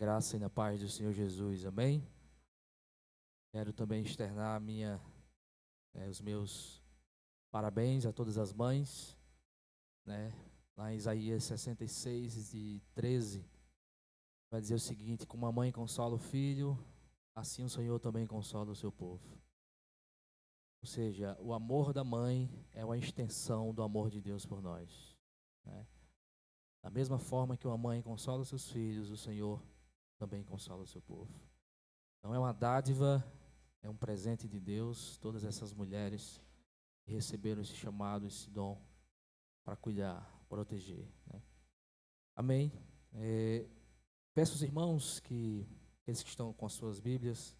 graça e na paz do Senhor Jesus, amém? Quero também externar os meus parabéns a todas as mães, né? Lá em Isaías 66 e 13, vai dizer o seguinte: como a mãe consola o filho, assim o Senhor também consola o seu povo. Ou seja, o amor da mãe é uma extensão do amor de Deus por nós, né? Da mesma forma que uma mãe consola os seus filhos, o Senhor também consola o seu povo. Então é uma dádiva, é um presente de Deus, todas essas mulheres que receberam esse chamado, esse dom para cuidar, proteger, né? Amém? Peço aos irmãos que, aqueles que estão com as suas Bíblias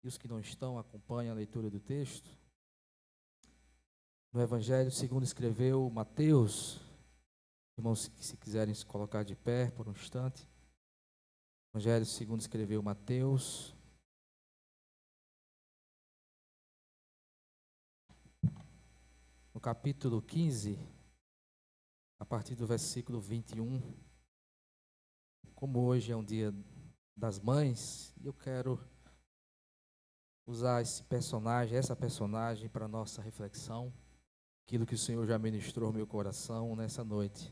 e os que não estão, acompanhem a leitura do texto. No Evangelho segundo escreveu Mateus, irmãos, se quiserem se colocar de pé por um instante. Evangelho segundo escreveu Mateus, no capítulo 15, a partir do versículo 21. Como hoje é um dia das mães, eu quero usar essa personagem para nossa reflexão, aquilo que o Senhor já ministrou no meu coração nessa noite.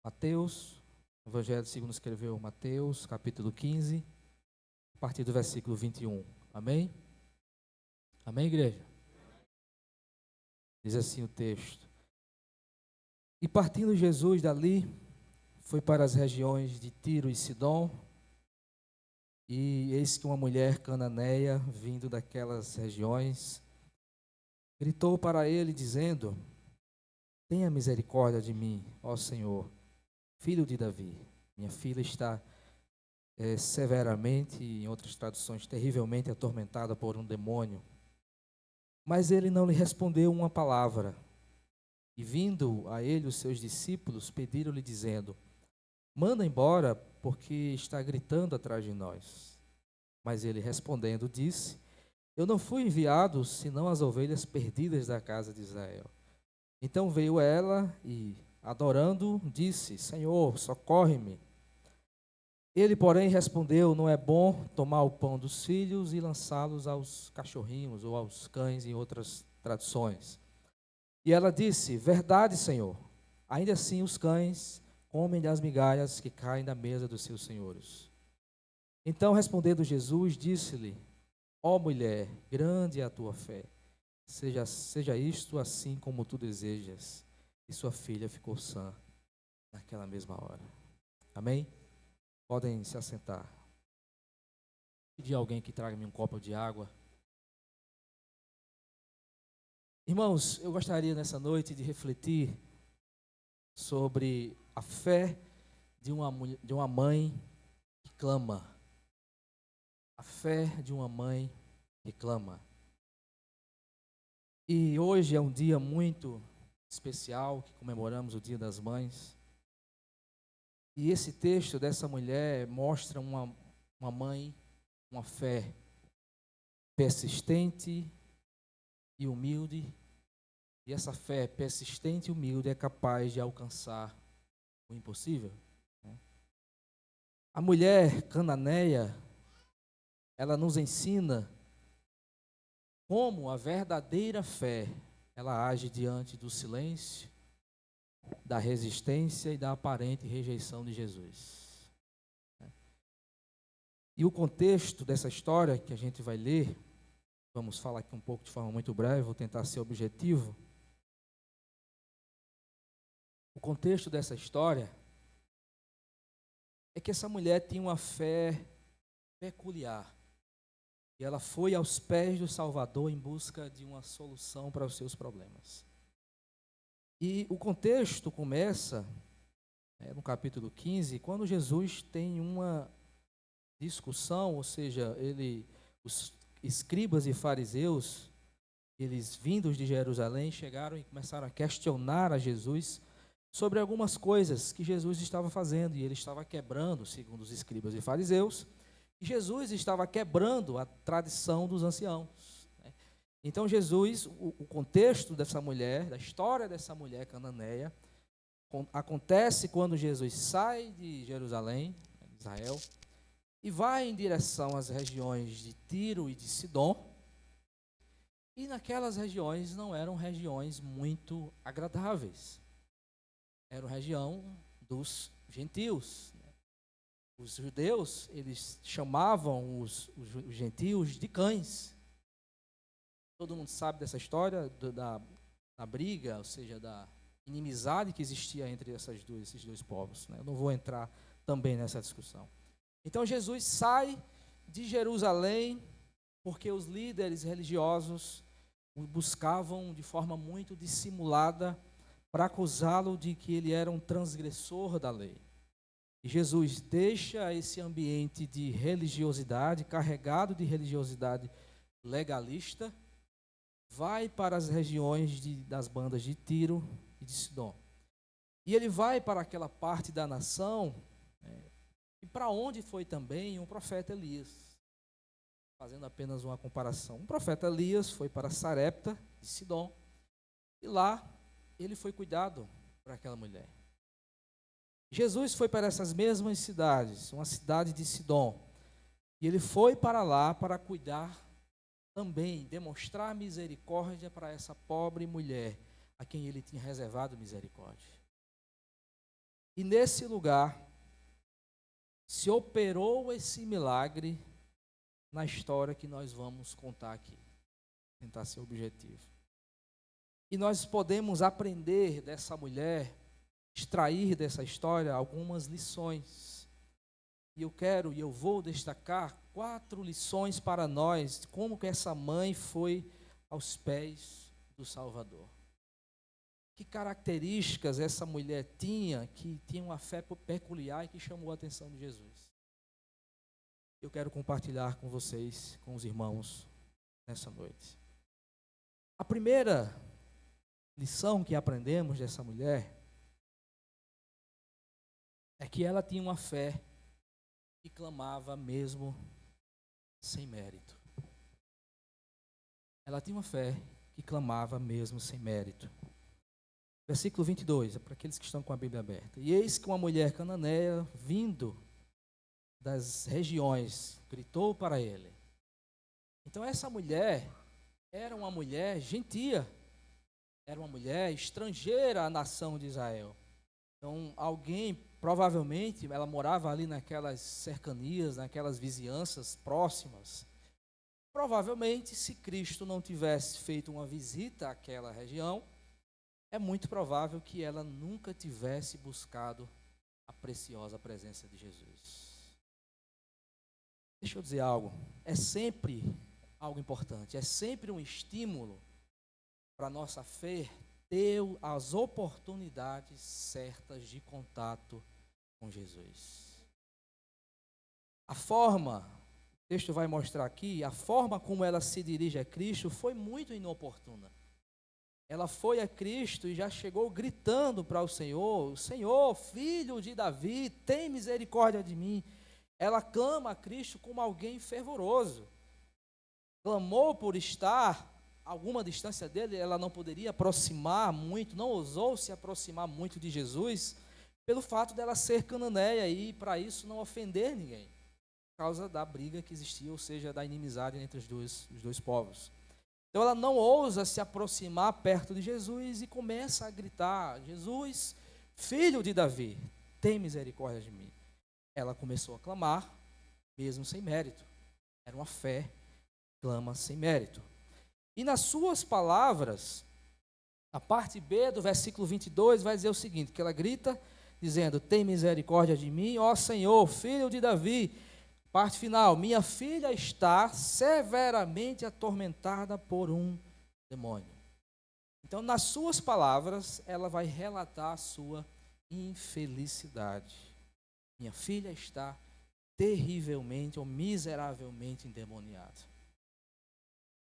Mateus, Evangelho segundo escreveu Mateus, capítulo 15, a partir do versículo 21. Amém? Amém, igreja? Diz assim o texto: E partindo Jesus dali, foi para as regiões de Tiro e Sidom, e eis que uma mulher cananeia, vindo daquelas regiões, gritou para ele, dizendo: Tenha misericórdia de mim, ó Senhor, filho de Davi. Minha filha está severamente, em outras traduções, terrivelmente atormentada por um demônio. Mas ele não lhe respondeu uma palavra. E vindo a ele os seus discípulos, pediram-lhe, dizendo: Manda embora, porque está gritando atrás de nós. Mas ele respondendo disse: Eu não fui enviado, senão as ovelhas perdidas da casa de Israel. Então veio ela e, adorando, disse: Senhor, socorre-me. Ele, porém, respondeu: Não é bom tomar o pão dos filhos e lançá-los aos cachorrinhos ou aos cães, em outras traduções. E ela disse: Verdade, Senhor. Ainda assim os cães comem das migalhas que caem da mesa dos seus senhores. Então, respondendo Jesus, disse-lhe: Ó mulher, grande é a tua fé. Seja isto assim como tu desejas. E sua filha ficou sã naquela mesma hora. Amém? Podem se assentar. Pedir a alguém que traga-me um copo de água. Irmãos, eu gostaria nessa noite de refletir sobre a fé de uma mãe que clama. A fé de uma mãe que clama. E hoje é um dia muito especial, que comemoramos o Dia das Mães. E esse texto dessa mulher mostra uma mãe, uma fé persistente e humilde. E essa fé persistente e humilde é capaz de alcançar o impossível, né? A mulher cananeia, ela nos ensina como a verdadeira fé, ela age diante do silêncio, da resistência e da aparente rejeição de Jesus. E o contexto dessa história que a gente vai ler, vamos falar aqui um pouco de forma muito breve, vou tentar ser objetivo. O contexto dessa história é que essa mulher tinha uma fé peculiar. E ela foi aos pés do Salvador em busca de uma solução para os seus problemas. E o contexto começa, no capítulo 15, quando Jesus tem uma discussão, ou seja, os escribas e fariseus, eles vindos de Jerusalém, chegaram e começaram a questionar a Jesus sobre algumas coisas que Jesus estava fazendo, e ele estava quebrando, segundo os escribas e fariseus, e Jesus estava quebrando a tradição dos anciãos, né? Então Jesus, o contexto dessa mulher, da história dessa mulher cananeia, acontece quando Jesus sai de Jerusalém, Israel, e vai em direção às regiões de Tiro e de Sidom. E naquelas regiões não eram regiões muito agradáveis. Era a região dos gentios. Os judeus, eles chamavam os gentios de cães. Todo mundo sabe dessa história da briga, ou seja, da inimizade que existia entre esses dois povos. Eu não vou entrar também nessa discussão. Então Jesus sai de Jerusalém porque os líderes religiosos o buscavam de forma muito dissimulada para acusá-lo de que ele era um transgressor da lei. E Jesus deixa esse ambiente de religiosidade, carregado de religiosidade legalista, vai para as regiões das bandas de Tiro e de Sidom. E ele vai para aquela parte da nação, e para onde foi também um profeta Elias. Fazendo apenas uma comparação. O profeta Elias foi para Sarepta de Sidom, e lá ele foi cuidado por aquela mulher. Jesus foi para essas mesmas cidades, uma cidade de Sidom, e ele foi para lá para cuidar também, demonstrar misericórdia para essa pobre mulher, a quem ele tinha reservado misericórdia. E nesse lugar se operou esse milagre na história que nós vamos contar aqui, tentar ser objetivo. E nós podemos aprender dessa mulher, extrair dessa história algumas lições. E eu vou destacar 4 lições para nós, de como que essa mãe foi aos pés do Salvador. Que características essa mulher tinha, que tinha uma fé peculiar e que chamou a atenção de Jesus. Eu quero compartilhar com vocês, com os irmãos, nessa noite. A primeira lição que aprendemos dessa mulher é que ela tinha uma fé que clamava mesmo sem mérito. Ela tinha uma fé que clamava mesmo sem mérito. Versículo 22, é para aqueles que estão com a Bíblia aberta. E eis que uma mulher cananeia, vindo das regiões, gritou para ele. Então essa mulher era uma mulher gentia, era uma mulher estrangeira à nação de Israel. Então alguém, provavelmente, ela morava ali naquelas cercanias, naquelas vizinhanças próximas. Provavelmente, se Cristo não tivesse feito uma visita àquela região, é muito provável que ela nunca tivesse buscado a preciosa presença de Jesus. Deixa eu dizer algo, é sempre algo importante, é sempre um estímulo para a nossa fé ter as oportunidades certas de contato com Jesus. A forma, o texto vai mostrar aqui, a forma como ela se dirige a Cristo foi muito inoportuna. Ela foi a Cristo e já chegou gritando para o Senhor, filho de Davi, tem misericórdia de mim. Ela clama a Cristo como alguém fervoroso. Clamou por estar a alguma distância dele, ela não poderia aproximar muito, não ousou se aproximar muito de Jesus, pelo fato dela ser cananeia e para isso não ofender ninguém, por causa da briga que existia, ou seja, da inimizade entre os dois povos. Então ela não ousa se aproximar perto de Jesus e começa a gritar, Jesus, filho de Davi, tem misericórdia de mim. Ela começou a clamar, mesmo sem mérito. Era uma fé, clama sem mérito. E nas suas palavras, a parte B do versículo 22 vai dizer o seguinte, que ela grita, dizendo, tem misericórdia de mim, ó Senhor, filho de Davi. Parte final, minha filha está severamente atormentada por um demônio. Então, nas suas palavras, ela vai relatar a sua infelicidade. Minha filha está terrivelmente ou miseravelmente endemoniada.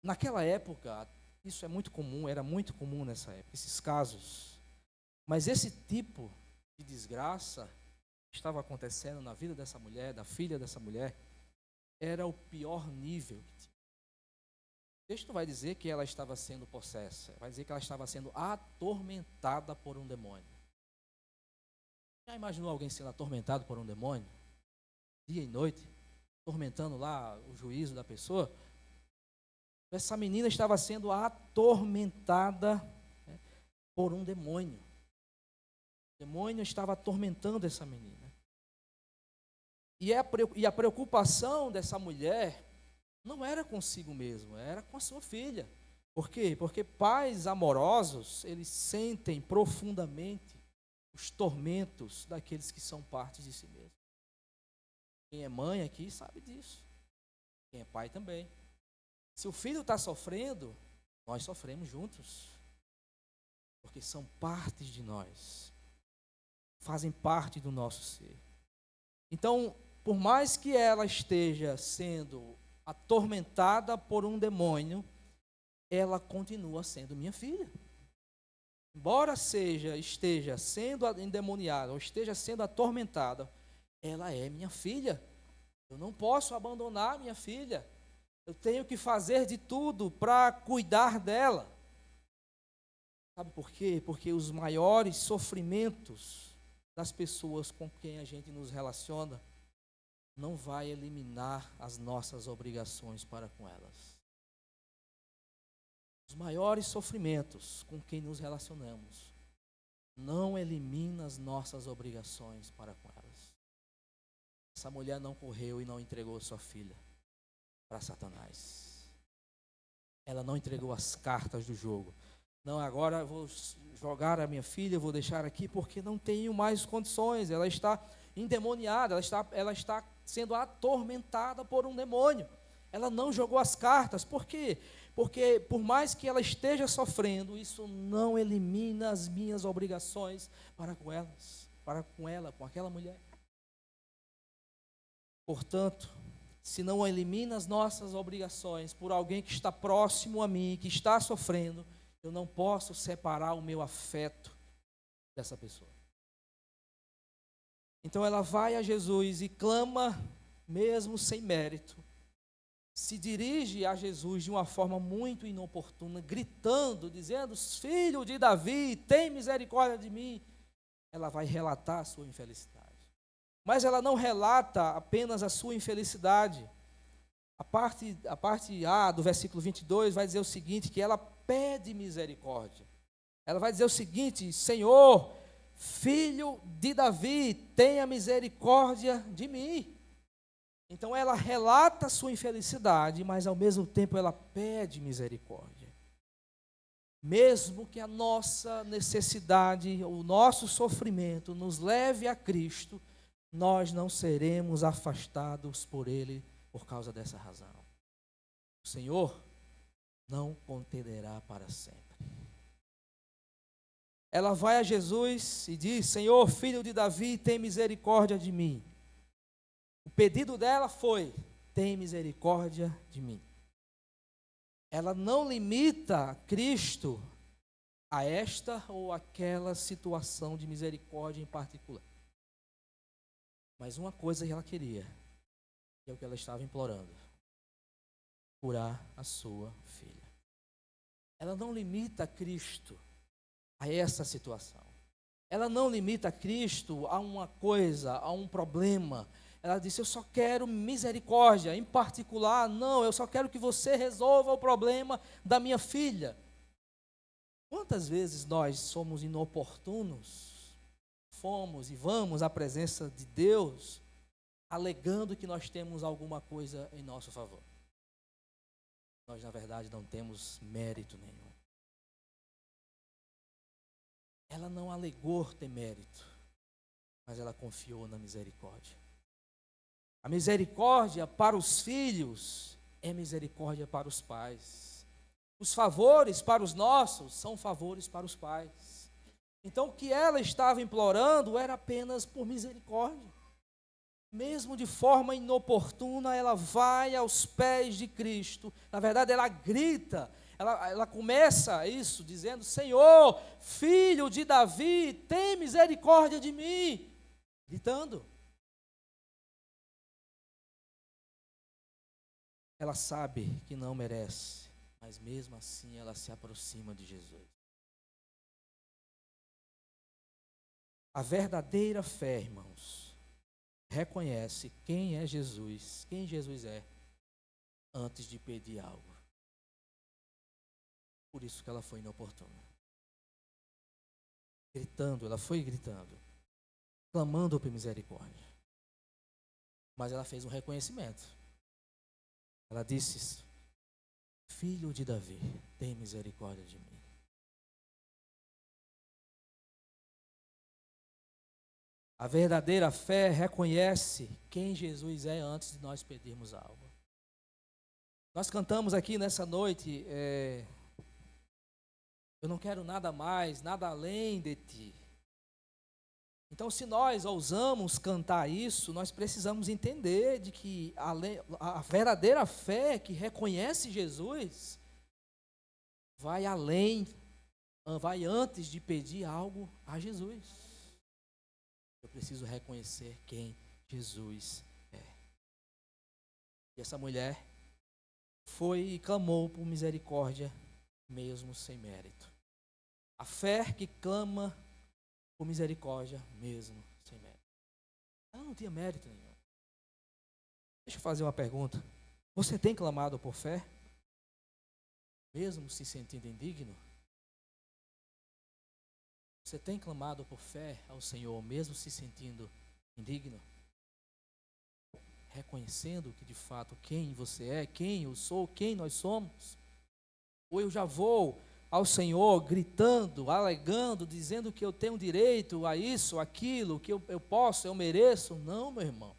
Naquela época, isso é muito comum, era muito comum nessa época, esses casos. Mas esse tipo de desgraça estava acontecendo na vida dessa mulher, da filha dessa mulher, era o pior nível que tinha. O texto não vai dizer que ela estava sendo possessa, vai dizer que ela estava sendo atormentada por um demônio. imaginou alguém sendo atormentado por um demônio? Dia e noite, atormentando lá o juízo da pessoa? Essa menina estava sendo atormentada, né, por um demônio. O demônio estava atormentando essa menina. E a preocupação dessa mulher não era consigo mesmo, era com a sua filha. Por quê? Porque pais amorosos, eles sentem profundamente os tormentos daqueles que são parte de si mesmo. Quem é mãe aqui sabe disso. Quem é pai também. Se o filho está sofrendo, nós sofremos juntos. Porque são partes de nós. Fazem parte do nosso ser. Então, por mais que ela esteja sendo atormentada por um demônio, ela continua sendo minha filha. Embora esteja sendo endemoniada ou esteja sendo atormentada, ela é minha filha. Eu não posso abandonar minha filha. Eu tenho que fazer de tudo para cuidar dela. Sabe por quê? Porque os maiores sofrimentos das pessoas com quem a gente nos relaciona não vai eliminar as nossas obrigações para com elas. Os maiores sofrimentos com quem nos relacionamos não elimina as nossas obrigações para com elas. Essa mulher não correu e não entregou sua filha para Satanás. Ela não entregou as cartas do jogo. Não, agora eu vou jogar a minha filha, vou deixar aqui porque não tenho mais condições. Ela está endemoniada, ela está sendo atormentada por um demônio. Ela não jogou as cartas. Por quê? Porque por mais que ela esteja sofrendo, isso não elimina as minhas obrigações para com ela, com aquela mulher. Portanto, se não elimina as nossas obrigações por alguém que está próximo a mim, que está sofrendo, eu não posso separar o meu afeto dessa pessoa. Então ela vai a Jesus e clama, mesmo sem mérito, se dirige a Jesus de uma forma muito inoportuna, gritando, dizendo: filho de Davi, tem misericórdia de mim. Ela vai relatar a sua infelicidade. Mas ela não relata apenas a sua infelicidade. A parte A do versículo 22 vai dizer o seguinte, que ela pede misericórdia. Ela vai dizer o seguinte: Senhor, filho de Davi, tenha misericórdia de mim. Então ela relata a sua infelicidade, mas ao mesmo tempo ela pede misericórdia. Mesmo que a nossa necessidade, o nosso sofrimento nos leve a Cristo, nós não seremos afastados por Ele por causa dessa razão. O Senhor não contenderá para sempre. Ela vai a Jesus e diz: Senhor, filho de Davi, tem misericórdia de mim. O pedido dela foi: tem misericórdia de mim. Ela não limita Cristo a esta ou aquela situação de misericórdia em particular. Mas uma coisa que ela queria, que é o que ela estava implorando: curar a sua filha. Ela não limita Cristo a essa situação. Ela não limita Cristo a uma coisa, a um problema. Ela disse: eu só quero misericórdia. Em particular, não, eu só quero que você resolva o problema da minha filha. Quantas vezes nós somos inoportunos, fomos e vamos à presença de Deus, alegando que nós temos alguma coisa em nosso favor? Nós, na verdade, não temos mérito nenhum. Ela não alegou ter mérito, mas ela confiou na misericórdia. A misericórdia para os filhos é misericórdia para os pais. Os favores para os nossos são favores para os pais. Então o que ela estava implorando era apenas por misericórdia. Mesmo de forma inoportuna, ela vai aos pés de Cristo. Na verdade, ela grita, ela começa isso dizendo: Senhor, filho de Davi, tem misericórdia de mim. Gritando. Ela sabe que não merece, mas mesmo assim ela se aproxima de Jesus. A verdadeira fé, irmãos, reconhece quem Jesus é, antes de pedir algo. Por isso que ela foi inoportuna. Ela foi gritando, clamando por misericórdia. Mas ela fez um reconhecimento. Ela disse: Filho de Davi, tem misericórdia de mim. A verdadeira fé reconhece quem Jesus é antes de nós pedirmos algo. Nós cantamos aqui nessa noite, eu não quero nada mais, nada além de ti. Então, se nós ousamos cantar isso, nós precisamos entender de que a verdadeira fé que reconhece Jesus vai além, vai antes de pedir algo a Jesus. Eu preciso reconhecer quem Jesus é. E essa mulher foi e clamou por misericórdia, mesmo sem mérito. A fé que clama por misericórdia, mesmo sem mérito. Ela não tinha mérito nenhum. Deixa eu fazer uma pergunta. Você tem clamado por fé, mesmo se sentindo indigno? Você tem clamado por fé ao Senhor, mesmo se sentindo indigno? Reconhecendo que de fato quem você é, quem eu sou, quem nós somos? Ou eu já vou ao Senhor gritando, alegando, dizendo que eu tenho direito a isso, aquilo, que eu posso, eu mereço? Não, meu irmão.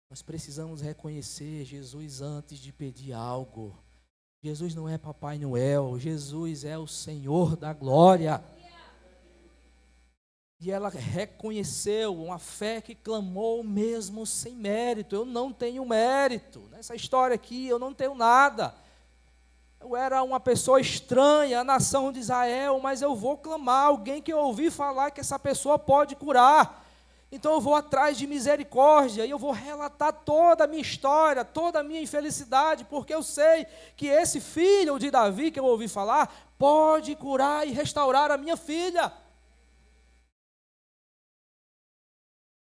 Nós precisamos reconhecer Jesus antes de pedir algo. Jesus não é Papai Noel, Jesus é o Senhor da glória. E ela reconheceu uma fé que clamou mesmo sem mérito. Eu não tenho mérito. Nessa história aqui eu não tenho nada. Eu era uma pessoa estranha à nação de Israel, mas eu vou clamar alguém que eu ouvi falar que essa pessoa pode curar. Então eu vou atrás de misericórdia e eu vou relatar toda a minha história, toda a minha infelicidade, porque eu sei que esse filho de Davi que eu ouvi falar pode curar e restaurar a minha filha.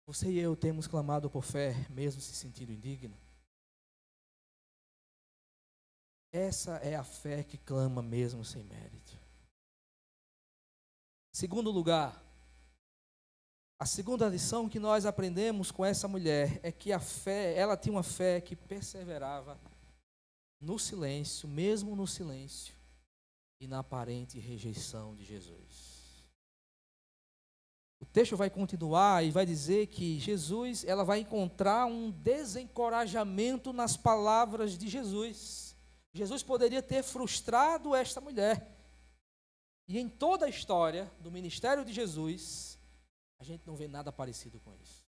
Você e eu temos clamado por fé, mesmo se sentindo indigno? Essa é a fé que clama mesmo sem mérito. Segundo lugar, a segunda lição que nós aprendemos com essa mulher é que ela tinha uma fé que perseverava no silêncio, mesmo no silêncio, e na aparente rejeição de Jesus. O texto vai continuar e vai dizer que ela vai encontrar um desencorajamento nas palavras de Jesus. Jesus poderia ter frustrado esta mulher. E em toda a história do ministério de Jesus, a gente não vê nada parecido com isso.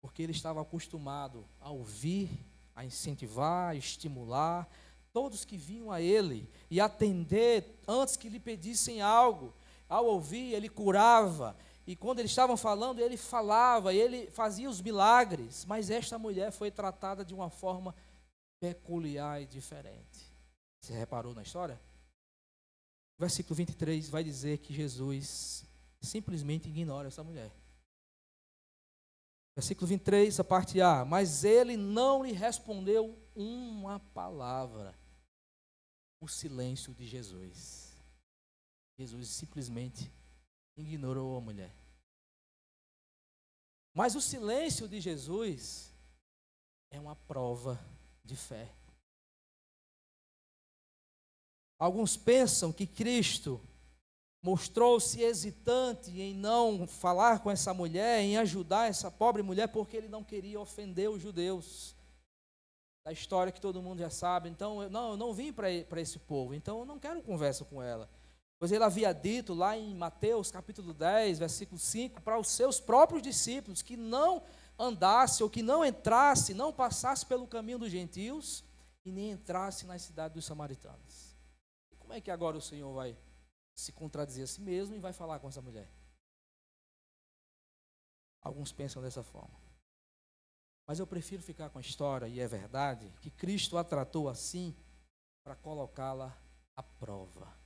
Porque ele estava acostumado a ouvir, a incentivar, a estimular todos que vinham a ele e atender antes que lhe pedissem algo. Ao ouvir, ele curava, e quando eles estavam falando, ele falava, ele fazia os milagres, mas esta mulher foi tratada de uma forma peculiar e diferente. Você reparou na história? O versículo 23 vai dizer que Jesus simplesmente ignora essa mulher. Versículo 23, a parte A, mas ele não lhe respondeu uma palavra. O silêncio de Jesus. Jesus simplesmente ignorou a mulher. Mas o silêncio de Jesus é uma prova de fé. Alguns pensam que Cristo mostrou-se hesitante em não falar com essa mulher, em ajudar essa pobre mulher, porque ele não queria ofender os judeus. Da história que todo mundo já sabe. Então, eu não vim para esse povo, então eu não quero conversa com ela. Pois ele havia dito lá em Mateus capítulo 10, versículo 5, para os seus próprios discípulos, que não andasse, ou que não entrasse, não passasse pelo caminho dos gentios, e nem entrasse na cidade dos samaritanos. Como é que agora o Senhor vai se contradizer a si mesmo e vai falar com essa mulher? Alguns pensam dessa forma. Mas eu prefiro ficar com a história, e é verdade, que Cristo a tratou assim para colocá-la à prova.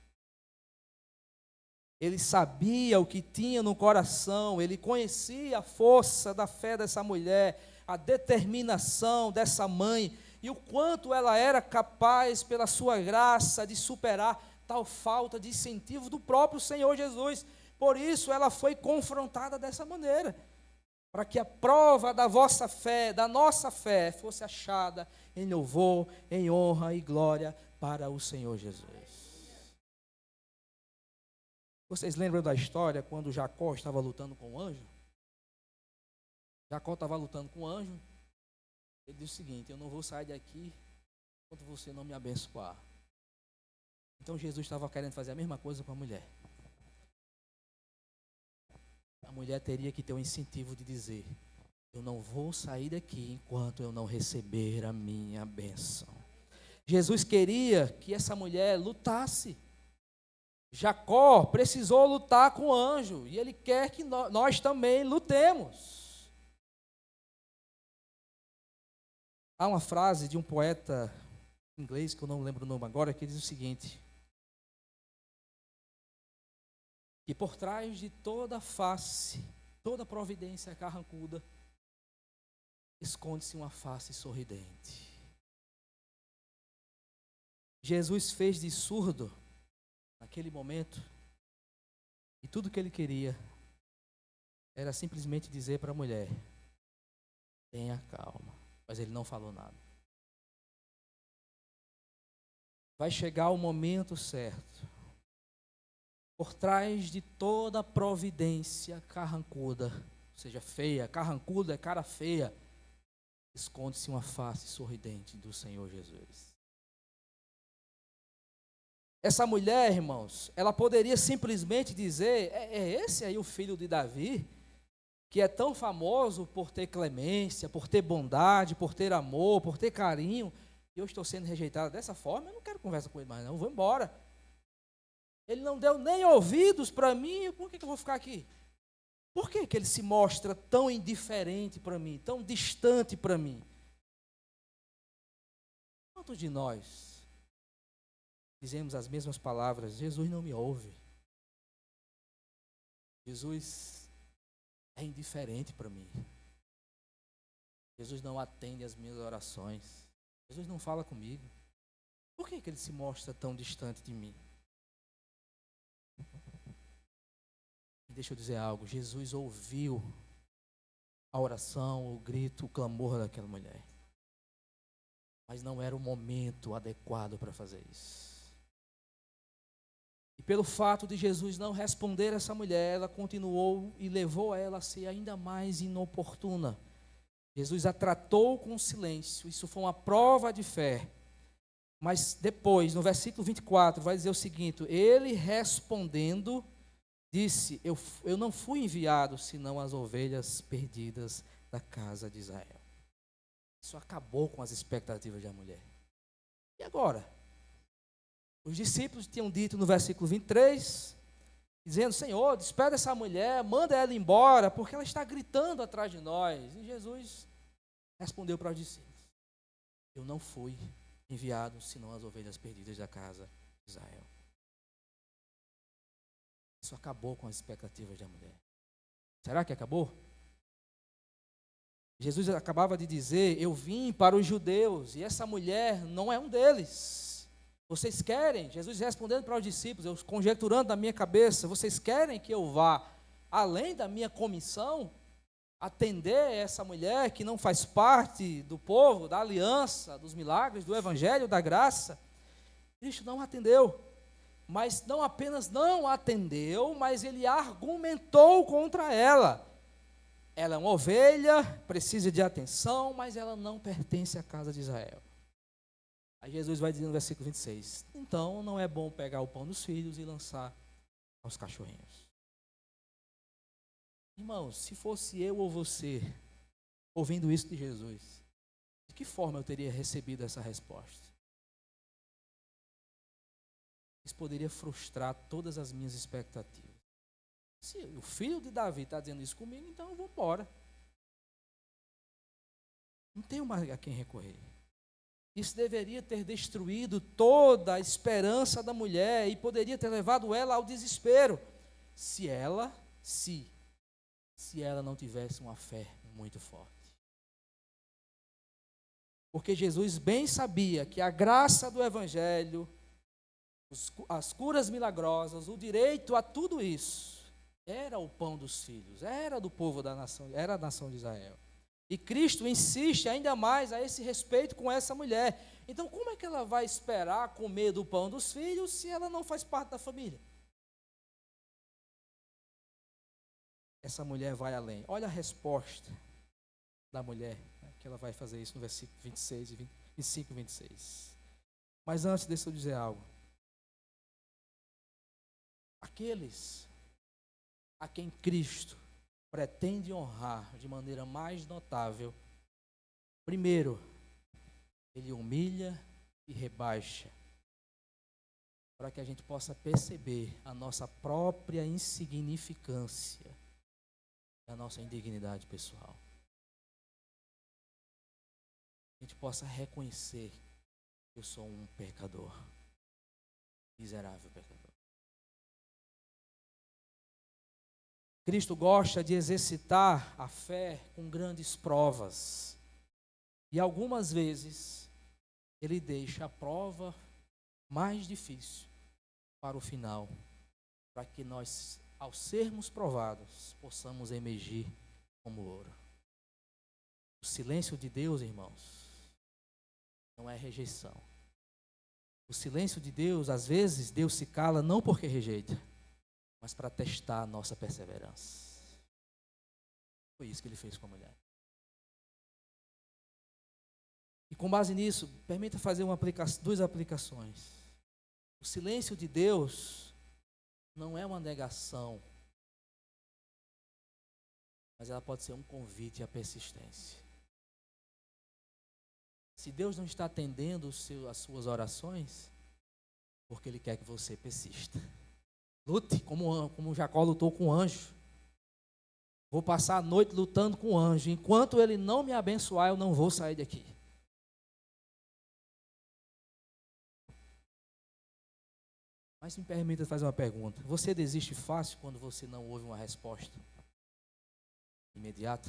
Ele sabia o que tinha no coração, ele conhecia a força da fé dessa mulher, a determinação dessa mãe, e o quanto ela era capaz, pela sua graça, de superar tal falta de incentivo do próprio Senhor Jesus. Por isso ela foi confrontada dessa maneira, para que a prova da vossa fé, da nossa fé, fosse achada em louvor, em honra e glória para o Senhor Jesus. Vocês lembram da história quando Jacó estava lutando com o anjo? Jacó estava lutando com o anjo. Ele disse o seguinte: eu não vou sair daqui enquanto você não me abençoar. Então Jesus estava querendo fazer a mesma coisa com a mulher. A mulher teria que ter um incentivo de dizer: eu não vou sair daqui enquanto eu não receber a minha bênção. Jesus queria que essa mulher lutasse. Jacó precisou lutar com o anjo, e ele quer que nós também lutemos. Há uma frase de um poeta inglês, que eu não lembro o nome agora, que diz o seguinte: que por trás de toda face, toda providência carrancuda, esconde-se uma face sorridente. Jesus fez de surdo naquele momento, e tudo que ele queria era simplesmente dizer para a mulher: tenha calma. Mas ele não falou nada. Vai chegar o momento certo. Por trás de toda providência carrancuda, ou seja, feia, carrancuda é cara feia, esconde-se uma face sorridente do Senhor Jesus. Essa mulher, irmãos, ela poderia simplesmente dizer: é esse aí o filho de Davi, que é tão famoso por ter clemência, por ter bondade, por ter amor, por ter carinho, e eu estou sendo rejeitada dessa forma, eu não quero conversa com ele mais não, eu vou embora. Ele não deu nem ouvidos para mim, por que eu vou ficar aqui? Por que ele se mostra tão indiferente para mim, tão distante para mim? Quantos de nós dizemos as mesmas palavras: Jesus não me ouve, Jesus é indiferente para mim, Jesus não atende às minhas orações, Jesus não fala comigo? Por que ele se mostra tão distante de mim? Deixa eu dizer algo: Jesus ouviu a oração, o grito, o clamor daquela mulher, mas não era o momento adequado para fazer isso. E pelo fato de Jesus não responder essa mulher, ela continuou e levou ela a ser ainda mais inoportuna. Jesus a tratou com silêncio, isso foi uma prova de fé. Mas depois, no versículo 24, vai dizer o seguinte: ele respondendo, disse: eu não fui enviado senão as ovelhas perdidas da casa de Israel. Isso acabou com as expectativas da mulher. E agora? Os discípulos tinham dito no versículo 23, dizendo: Senhor, despede essa mulher, manda ela embora, porque ela está gritando atrás de nós. E Jesus respondeu para os discípulos: eu não fui enviado senão as ovelhas perdidas da casa de Israel. Isso acabou com as expectativas da mulher. Será que acabou? Jesus acabava de dizer: eu vim para os judeus, e essa mulher não é um deles. Vocês querem, Jesus respondendo para os discípulos, eu conjecturando na minha cabeça, vocês querem que eu vá além da minha comissão, atender essa mulher que não faz parte do povo, da aliança, dos milagres, do evangelho, da graça? Cristo não atendeu. Mas não apenas não atendeu, mas ele argumentou contra ela. Ela é uma ovelha, precisa de atenção, mas ela não pertence à casa de Israel. Aí Jesus vai dizer no versículo 26, então não é bom pegar o pão dos filhos e lançar aos cachorrinhos. Irmãos, se fosse eu ou você, ouvindo isso de Jesus, de que forma eu teria recebido essa resposta? Isso poderia frustrar todas as minhas expectativas. Se o filho de Davi está dizendo isso comigo, então eu vou embora. Não tenho mais a quem recorrer. Isso deveria ter destruído toda a esperança da mulher e poderia ter levado ela ao desespero. se ela não tivesse uma fé muito forte. Porque Jesus bem sabia que a graça do Evangelho, as curas milagrosas, o direito a tudo isso, era o pão dos filhos, era do povo da nação, era a nação de Israel. E Cristo insiste ainda mais a esse respeito com essa mulher. Então, como é que ela vai esperar comer do pão dos filhos se ela não faz parte da família? Essa mulher vai além. Olha a resposta da mulher, que ela vai fazer isso no versículo 26 e 25 e 26. Mas antes, deixa eu dizer algo. Aqueles a quem Cristo pretende honrar de maneira mais notável, primeiro, ele humilha e rebaixa, para que a gente possa perceber a nossa própria insignificância, a nossa indignidade pessoal. A gente possa reconhecer que eu sou um pecador, miserável pecador. Cristo gosta de exercitar a fé com grandes provas. E algumas vezes, Ele deixa a prova mais difícil para o final, para que nós, ao sermos provados, possamos emergir como ouro. O silêncio de Deus, irmãos, não é rejeição. O silêncio de Deus, às vezes, Deus se cala não porque rejeita, mas para testar a nossa perseverança. Foi isso que ele fez com a mulher. E com base nisso, permita fazer duas aplicações. O silêncio de Deus não é uma negação, mas ela pode ser um convite à persistência. Se Deus não está atendendo as suas orações, porque Ele quer que você persista. Lute como Jacó lutou com o anjo. Vou passar a noite lutando com o anjo. Enquanto ele não me abençoar, eu não vou sair daqui. Mas me permita fazer uma pergunta. Você desiste fácil quando você não ouve uma resposta imediata?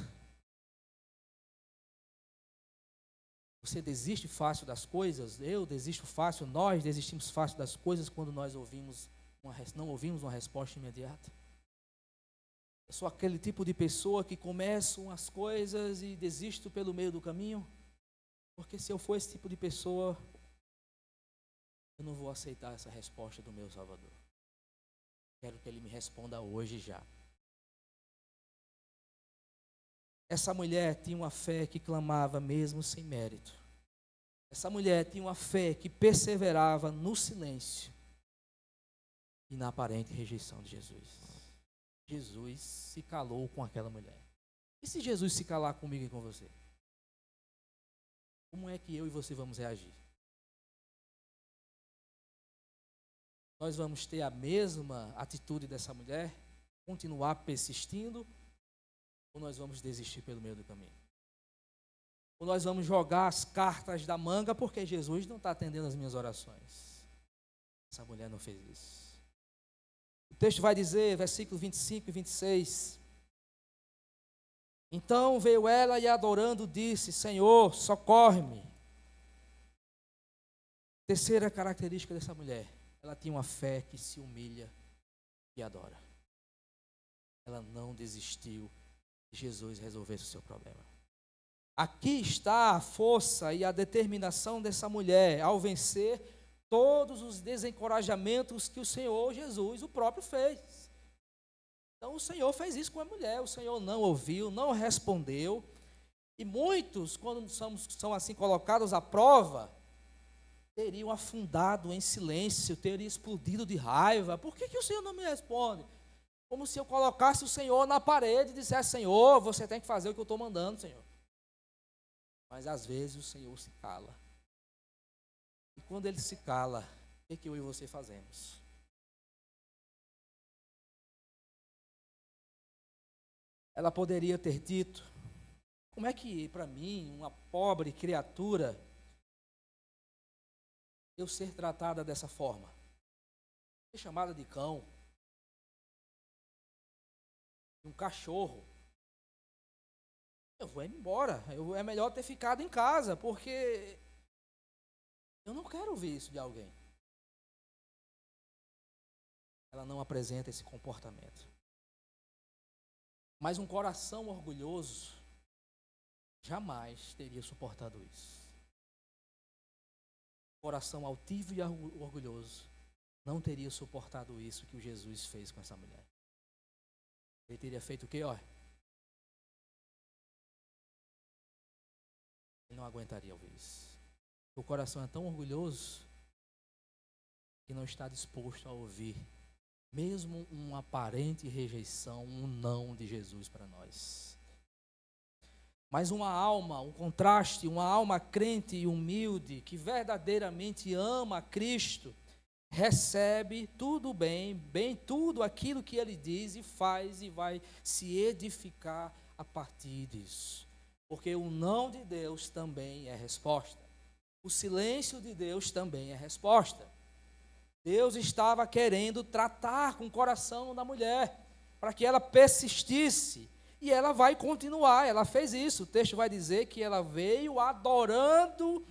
Você desiste fácil das coisas? Eu desisto fácil, nós desistimos fácil das coisas quando nós não ouvimos uma resposta imediata? Eu sou aquele tipo de pessoa que começam as coisas e desisto pelo meio do caminho? Porque se eu for esse tipo de pessoa, eu não vou aceitar essa resposta do meu Salvador. Quero que Ele me responda hoje já. Essa mulher tinha uma fé que clamava mesmo sem mérito. Essa mulher tinha uma fé que perseverava no silêncio e na aparente rejeição de Jesus. Jesus se calou com aquela mulher. E se Jesus se calar comigo e com você? Como é que eu e você vamos reagir? Nós vamos ter a mesma atitude dessa mulher? Continuar persistindo? Ou nós vamos desistir pelo meio do caminho? Ou nós vamos jogar as cartas da manga porque Jesus não está atendendo as minhas orações? Essa mulher não fez isso. O texto vai dizer, versículos 25 e 26. Então veio ela e adorando disse: Senhor, socorre-me. Terceira característica dessa mulher, ela tinha uma fé que se humilha e adora. Ela não desistiu de Jesus resolver o seu problema. Aqui está a força e a determinação dessa mulher ao vencer todos os desencorajamentos que o Senhor Jesus, o próprio, fez. Então o Senhor fez isso com a mulher, o Senhor não ouviu, não respondeu. E muitos, quando são assim colocados à prova, teriam afundado em silêncio, teriam explodido de raiva. Por que o Senhor não me responde? Como se eu colocasse o Senhor na parede e dissesse: Senhor, você tem que fazer o que eu estou mandando, Senhor. Mas às vezes o Senhor se cala. E quando Ele se cala, o que eu e você fazemos? Ela poderia ter dito: como é que para mim, uma pobre criatura, eu ser tratada dessa forma? Ser chamada de cão? um cachorro, eu vou embora. É melhor ter ficado em casa, porque eu não quero ouvir isso de alguém. Ela não apresenta esse comportamento. Mas um coração orgulhoso jamais teria suportado isso. Um coração altivo e orgulhoso não teria suportado isso que o Jesus fez com essa mulher. Ele teria feito o quê? Olha, ele não aguentaria ouvir isso. O coração é tão orgulhoso que não está disposto a ouvir mesmo uma aparente rejeição, um não de Jesus para nós. Mas uma alma, um contraste, uma alma crente e humilde, que verdadeiramente ama a Cristo, recebe tudo bem tudo aquilo que ele diz e faz e vai se edificar a partir disso. Porque o não de Deus também é resposta. O silêncio de Deus também é resposta. Deus estava querendo tratar com o coração da mulher, para que ela persistisse, e ela vai continuar, ela fez isso. O texto vai dizer que ela veio adorando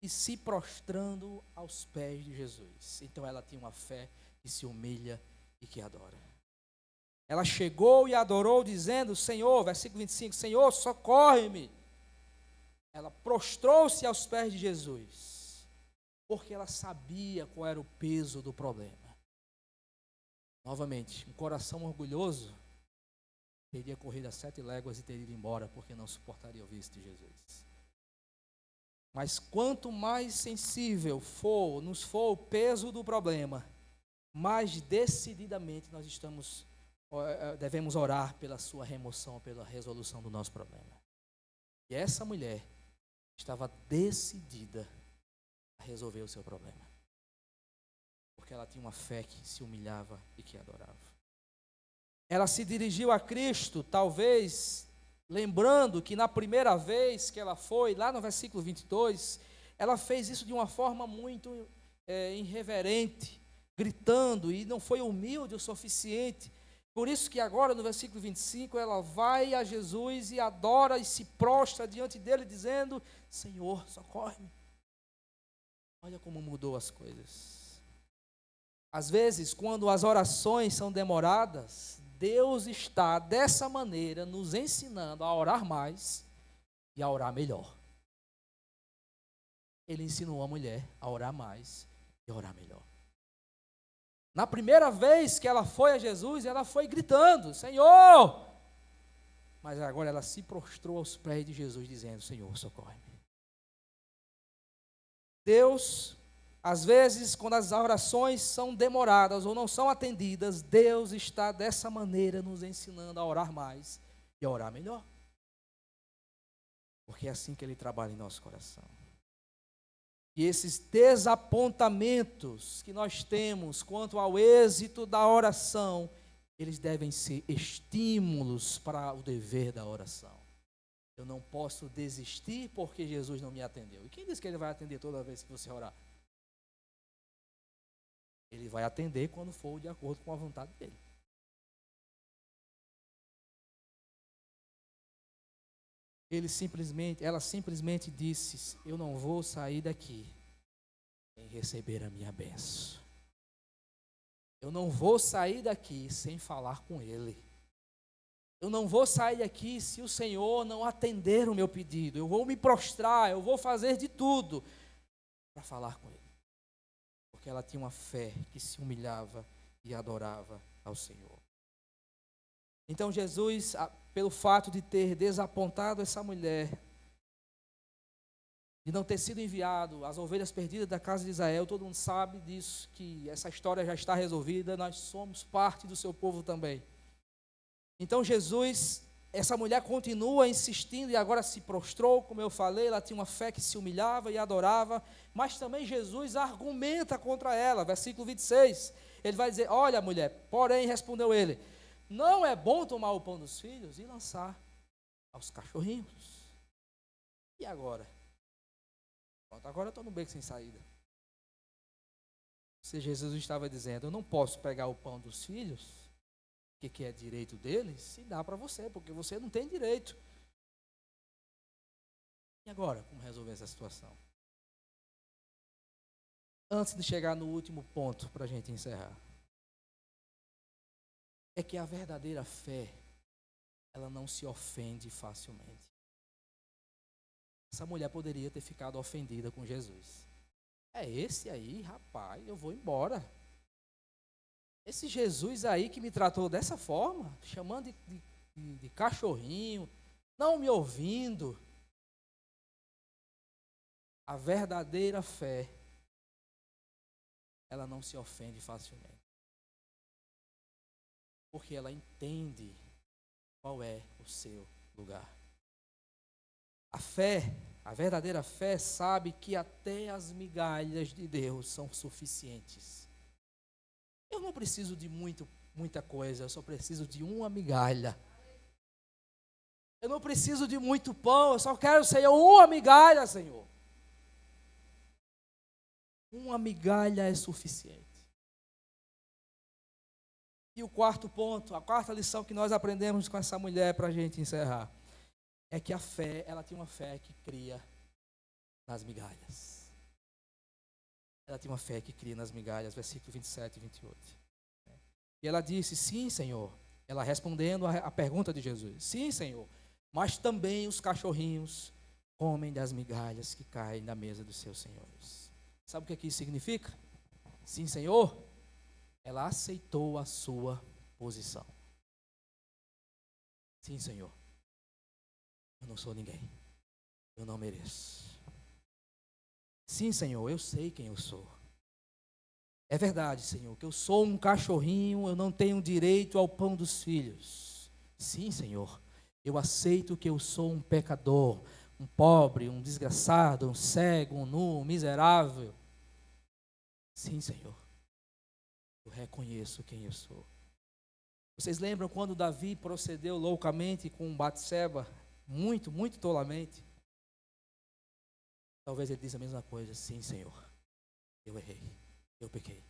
e se prostrando aos pés de Jesus. Então ela tinha uma fé que se humilha e que adora. Ela chegou e adorou dizendo, Senhor, versículo 25, Senhor, socorre-me. Ela prostrou-se aos pés de Jesus, porque ela sabia qual era o peso do problema. Novamente, um coração orgulhoso teria corrido as 7 léguas e teria ido embora, porque não suportaria ouvir isso de Jesus. Mas quanto mais sensível nos for o peso do problema, mais decididamente nós devemos orar pela sua remoção, pela resolução do nosso problema. E essa mulher estava decidida a resolver o seu problema, porque ela tinha uma fé que se humilhava e que adorava. Ela se dirigiu a Cristo, talvez lembrando que na primeira vez que ela foi, lá no versículo 22, ela fez isso de uma forma muito irreverente, gritando, e não foi humilde o suficiente. Por isso que agora no versículo 25 ela vai a Jesus e adora e se prostra diante dele dizendo, Senhor, socorre-me. Olha como mudou as coisas. Às vezes, quando as orações são demoradas, Deus está dessa maneira nos ensinando a orar mais e a orar melhor. Ele ensinou a mulher a orar mais e a orar melhor. Na primeira vez que ela foi a Jesus, ela foi gritando, Senhor! Mas agora ela se prostrou aos pés de Jesus, dizendo, Senhor, socorre-me. Deus, às vezes, quando as orações são demoradas ou não são atendidas, Deus está dessa maneira nos ensinando a orar mais e a orar melhor. Porque é assim que Ele trabalha em nosso coração. E esses desapontamentos que nós temos quanto ao êxito da oração, eles devem ser estímulos para o dever da oração. Eu não posso desistir porque Jesus não me atendeu. E quem diz que Ele vai atender toda vez que você orar? Ele vai atender quando for de acordo com a vontade dEle. Ela simplesmente disse, eu não vou sair daqui sem receber a minha bênção. Eu não vou sair daqui sem falar com Ele. Eu não vou sair daqui se o Senhor não atender o meu pedido. Eu vou me prostrar, eu vou fazer de tudo para falar com Ele. Porque ela tinha uma fé que se humilhava e adorava ao Senhor. Então Jesus, pelo fato de ter desapontado essa mulher, de não ter sido enviado as ovelhas perdidas da casa de Israel, todo mundo sabe disso, que essa história já está resolvida, nós somos parte do seu povo também. Então Jesus, essa mulher continua insistindo e agora se prostrou, como eu falei, ela tinha uma fé que se humilhava e adorava, mas também Jesus argumenta contra ela, versículo 26, ele vai dizer, olha mulher, porém respondeu ele, não é bom tomar o pão dos filhos e lançar aos cachorrinhos. E agora? Pronto, agora eu estou no beco sem saída. Se Jesus estava dizendo, eu não posso pegar o pão dos filhos, que é direito dele, se dá para você, porque você não tem direito. E agora, como resolver essa situação? Antes de chegar no último ponto, para a gente encerrar, é que a verdadeira fé, ela não se ofende facilmente. Essa mulher poderia ter ficado ofendida com Jesus. É esse aí, rapaz, eu vou embora. Esse Jesus aí que me tratou dessa forma, chamando de cachorrinho, não me ouvindo. A verdadeira fé, ela não se ofende facilmente. Porque ela entende qual é o seu lugar. A fé, a verdadeira fé, sabe que até as migalhas de Deus são suficientes. Eu não preciso de muita coisa, eu só preciso de uma migalha. Eu não preciso de muito pão, eu só quero, Senhor, uma migalha, Senhor. Uma migalha é suficiente. E o quarto ponto, a quarta lição que nós aprendemos com essa mulher para a gente encerrar, é que a fé, ela tinha uma fé que cria nas migalhas. Ela tinha uma fé que cria nas migalhas, versículo 27 e 28. E ela disse, sim, Senhor. Ela respondendo a pergunta de Jesus, sim, Senhor, mas também os cachorrinhos comem das migalhas que caem na mesa dos seus senhores. Sabe o que isso significa? Sim, Senhor. Ela aceitou a sua posição. Sim, Senhor. Eu não sou ninguém. Eu não mereço. Sim, Senhor, eu sei quem eu sou. É verdade, Senhor, que eu sou um cachorrinho, eu não tenho direito ao pão dos filhos. Sim, Senhor, eu aceito que eu sou um pecador, um pobre, um desgraçado, um cego, um nu, um miserável. Sim, Senhor, eu reconheço quem eu sou. Vocês lembram quando Davi procedeu loucamente com Batseba? Muito tolamente. Talvez ele disse a mesma coisa. Sim, Senhor, eu errei, eu pequei.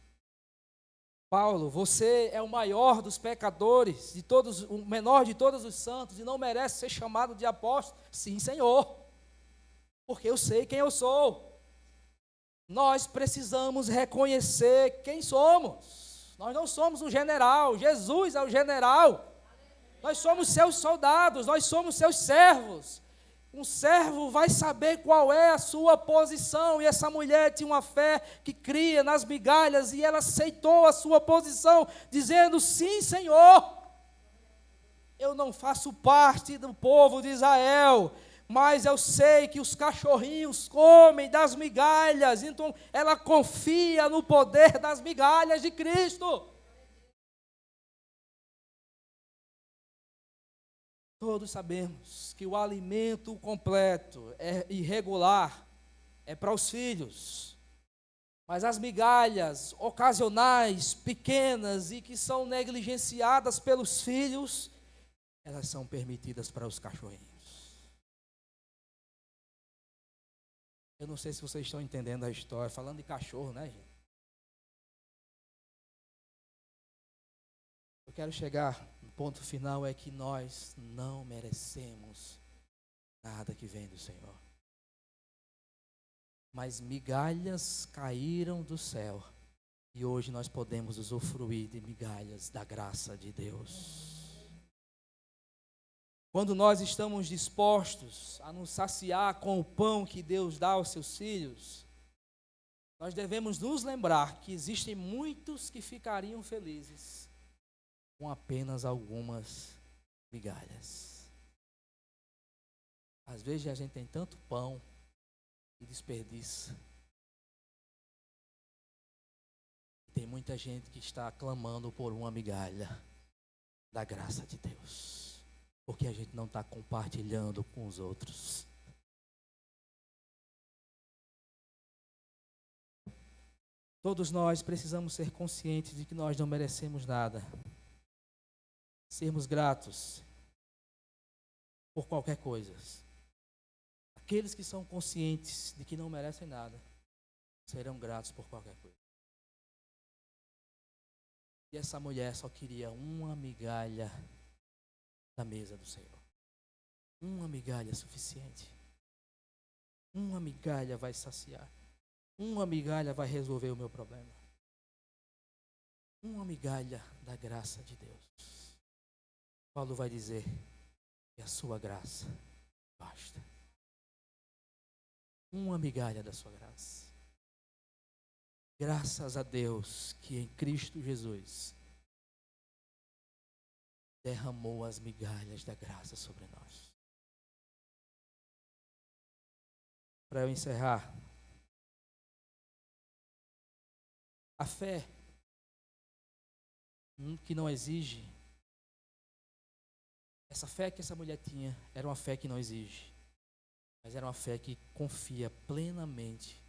Paulo, você é o maior dos pecadores, de todos, o menor de todos os santos, e não merece ser chamado de apóstolo. Sim, Senhor, porque eu sei quem eu sou. Nós precisamos reconhecer quem somos. Nós não somos um general, Jesus é o general. Nós somos seus soldados, nós somos seus servos. Um servo vai saber qual é a sua posição, e essa mulher tinha uma fé que cria nas migalhas, e ela aceitou a sua posição, dizendo, sim, Senhor, eu não faço parte do povo de Israel, mas eu sei que os cachorrinhos comem das migalhas, então ela confia no poder das migalhas de Cristo. Todos sabemos que o alimento completo é irregular, é para os filhos. Mas as migalhas ocasionais, pequenas e que são negligenciadas pelos filhos, elas são permitidas para os cachorrinhos. Eu não sei se vocês estão entendendo a história, falando de cachorro, né, gente? Eu quero chegar no ponto final, é que nós não merecemos nada que vem do Senhor. Mas migalhas caíram do céu, e hoje nós podemos usufruir de migalhas da graça de Deus. Quando nós estamos dispostos a nos saciar com o pão que Deus dá aos seus filhos, nós devemos nos lembrar que existem muitos que ficariam felizes com apenas algumas migalhas. Às vezes a gente tem tanto pão e desperdiça. Tem muita gente que está clamando por uma migalha da graça de Deus, porque a gente não está compartilhando com os outros. Todos nós precisamos ser conscientes de que nós não merecemos nada. Sermos gratos por qualquer coisa. Aqueles que são conscientes de que não merecem nada, serão gratos por qualquer coisa. E essa mulher só queria uma migalha da mesa do Senhor. Uma migalha é suficiente. Uma migalha vai saciar. Uma migalha vai resolver o meu problema. Uma migalha da graça de Deus. Paulo vai dizer que a sua graça basta. Uma migalha da sua graça. Graças a Deus que em Cristo Jesus derramou as migalhas da graça sobre nós. Para eu encerrar, a fé que não exige, essa fé que essa mulher tinha era uma fé que não exige, mas era uma fé que confia plenamente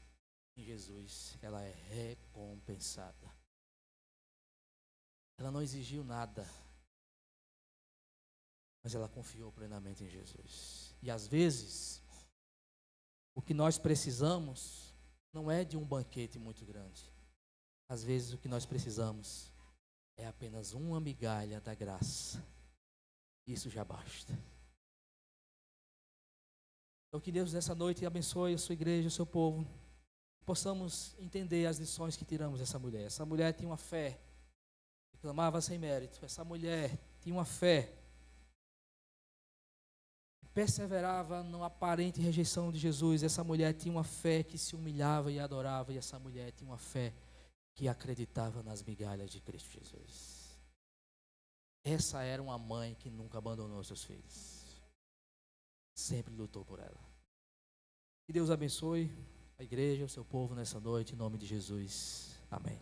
em Jesus. Ela é recompensada. Ela não exigiu nada, mas ela confiou plenamente em Jesus. E às vezes, o que nós precisamos não é de um banquete muito grande. Às vezes o que nós precisamos é apenas uma migalha da graça. Isso já basta. Então que Deus nessa noite abençoe a sua igreja, o seu povo. Possamos entender as lições que tiramos dessa mulher. Essa mulher tinha uma fé que clamava sem mérito. Essa mulher tinha uma fé que perseverava na aparente rejeição de Jesus. Essa mulher tinha uma fé que se humilhava e adorava. E essa mulher tinha uma fé que acreditava nas migalhas de Cristo Jesus. Essa era uma mãe que nunca abandonou seus filhos. Sempre lutou por ela. Que Deus abençoe a igreja, o seu povo nessa noite, em nome de Jesus. Amém.